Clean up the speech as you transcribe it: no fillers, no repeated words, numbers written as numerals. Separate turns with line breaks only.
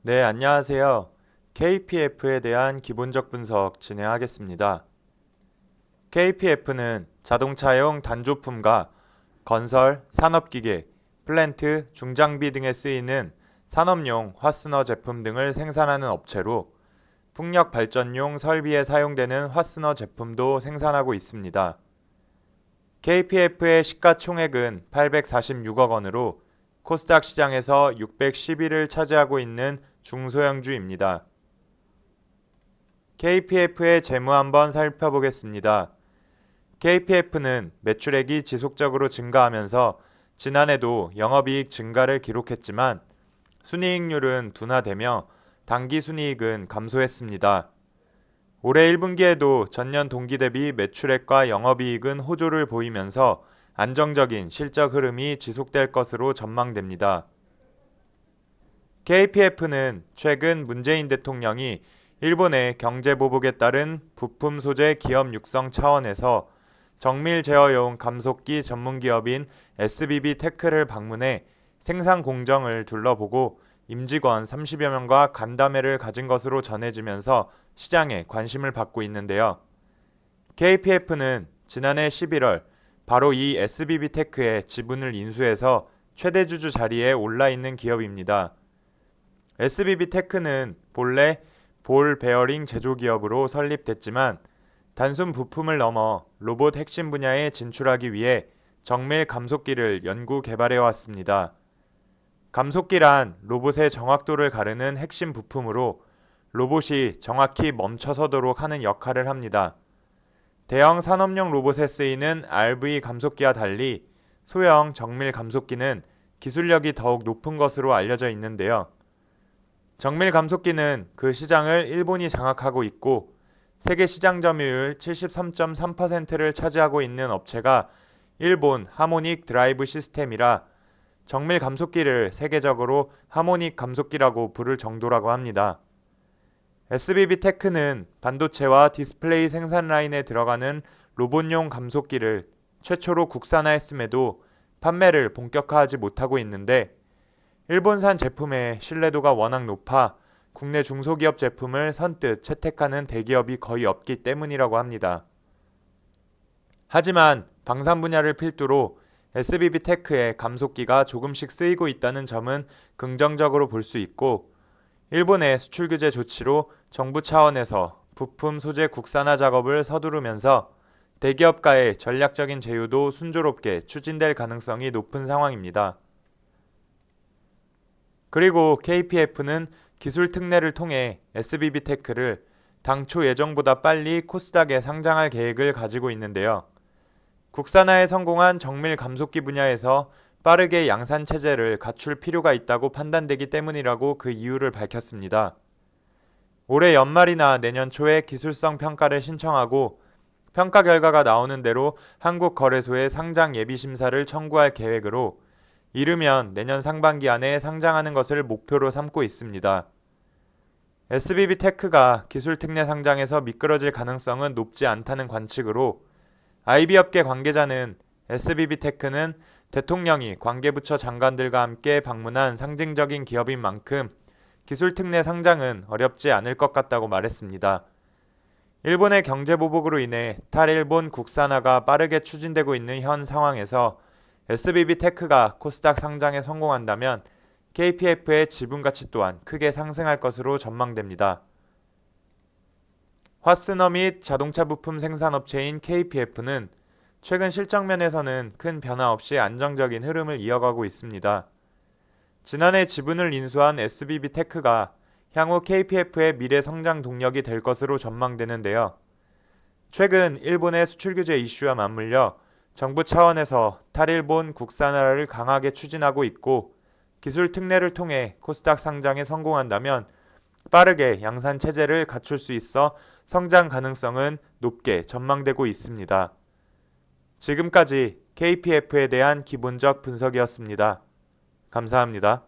네, 안녕하세요. KPF에 대한 기본적 분석 진행하겠습니다. KPF는 자동차용 단조품과 건설, 산업기계, 플랜트, 중장비 등에 쓰이는 산업용 화스너 제품 등을 생산하는 업체로 풍력 발전용 설비에 사용되는 화스너 제품도 생산하고 있습니다. KPF의 시가총액은 846억 원으로 코스닥 시장에서 611을 차지하고 있는 중소형주입니다. KPF의 재무 한번 살펴보겠습니다. KPF는 매출액이 지속적으로 증가하면서 지난해도 영업이익 증가를 기록했지만 순이익률은 둔화되며 당기순이익은 감소했습니다. 올해 1분기에도 전년 동기 대비 매출액과 영업이익은 호조를 보이면서 안정적인 실적 흐름이 지속될 것으로 전망됩니다. KPF는 최근 문재인 대통령이 일본의 경제보복에 따른 부품 소재 기업 육성 차원에서 정밀 제어용 감속기 전문기업인 SBB테크를 방문해 생산 공정을 둘러보고 임직원 30여 명과 간담회를 가진 것으로 전해지면서 시장에 관심을 받고 있는데요. KPF는 지난해 11월 바로 이 SBB테크의 지분을 인수해서 최대 주주 자리에 올라 있는 기업입니다. SBB테크는 본래 볼 베어링 제조 기업으로 설립됐지만 단순 부품을 넘어 로봇 핵심 분야에 진출하기 위해 정밀 감속기를 연구 개발해 왔습니다. 감속기란 로봇의 정확도를 가르는 핵심 부품으로 로봇이 정확히 멈춰서도록 하는 역할을 합니다. 대형 산업용 로봇에 쓰이는 RV 감속기와 달리 소형 정밀 감속기는 기술력이 더욱 높은 것으로 알려져 있는데요. 정밀 감속기는 그 시장을 일본이 장악하고 있고 세계 시장 점유율 73.3%를 차지하고 있는 업체가 일본 하모닉 드라이브 시스템이라 정밀 감속기를 세계적으로 하모닉 감속기라고 부를 정도라고 합니다. SBB테크는 반도체와 디스플레이 생산 라인에 들어가는 로봇용 감속기를 최초로 국산화했음에도 판매를 본격화하지 못하고 있는데 일본산 제품의 신뢰도가 워낙 높아 국내 중소기업 제품을 선뜻 채택하는 대기업이 거의 없기 때문이라고 합니다. 하지만 방산 분야를 필두로 SBB테크의 감속기가 조금씩 쓰이고 있다는 점은 긍정적으로 볼 수 있고 일본의 수출 규제 조치로 정부 차원에서 부품 소재 국산화 작업을 서두르면서 대기업과의 전략적인 제휴도 순조롭게 추진될 가능성이 높은 상황입니다. 그리고 KPF는 기술 특례를 통해 SBB테크를 당초 예정보다 빨리 코스닥에 상장할 계획을 가지고 있는데요. 국산화에 성공한 정밀 감속기 분야에서 빠르게 양산 체제를 갖출 필요가 있다고 판단되기 때문이라고 그 이유를 밝혔습니다. 올해 연말이나 내년 초에 기술성 평가를 신청하고 평가 결과가 나오는 대로 한국거래소에 상장 예비 심사를 청구할 계획으로 이르면 내년 상반기 안에 상장하는 것을 목표로 삼고 있습니다. SBB테크가 기술특례 상장에서 미끄러질 가능성은 높지 않다는 관측으로 IB업계 관계자는 SBB테크는 대통령이 관계부처 장관들과 함께 방문한 상징적인 기업인 만큼 기술특례 상장은 어렵지 않을 것 같다고 말했습니다. 일본의 경제보복으로 인해 탈일본 국산화가 빠르게 추진되고 있는 현 상황에서 SBB테크가 코스닥 상장에 성공한다면 KPF의 지분가치 또한 크게 상승할 것으로 전망됩니다. 화스너 및 자동차 부품 생산업체인 KPF는 최근 실적면에서는 큰 변화 없이 안정적인 흐름을 이어가고 있습니다. 지난해 지분을 인수한 SBB테크가 향후 KPF의 미래 성장 동력이 될 것으로 전망되는데요. 최근 일본의 수출 규제 이슈와 맞물려 정부 차원에서 탈일본 국산화를 강하게 추진하고 있고 기술 특례를 통해 코스닥 상장에 성공한다면 빠르게 양산 체제를 갖출 수 있어 성장 가능성은 높게 전망되고 있습니다. 지금까지 KPF에 대한 기본적 분석이었습니다. 감사합니다.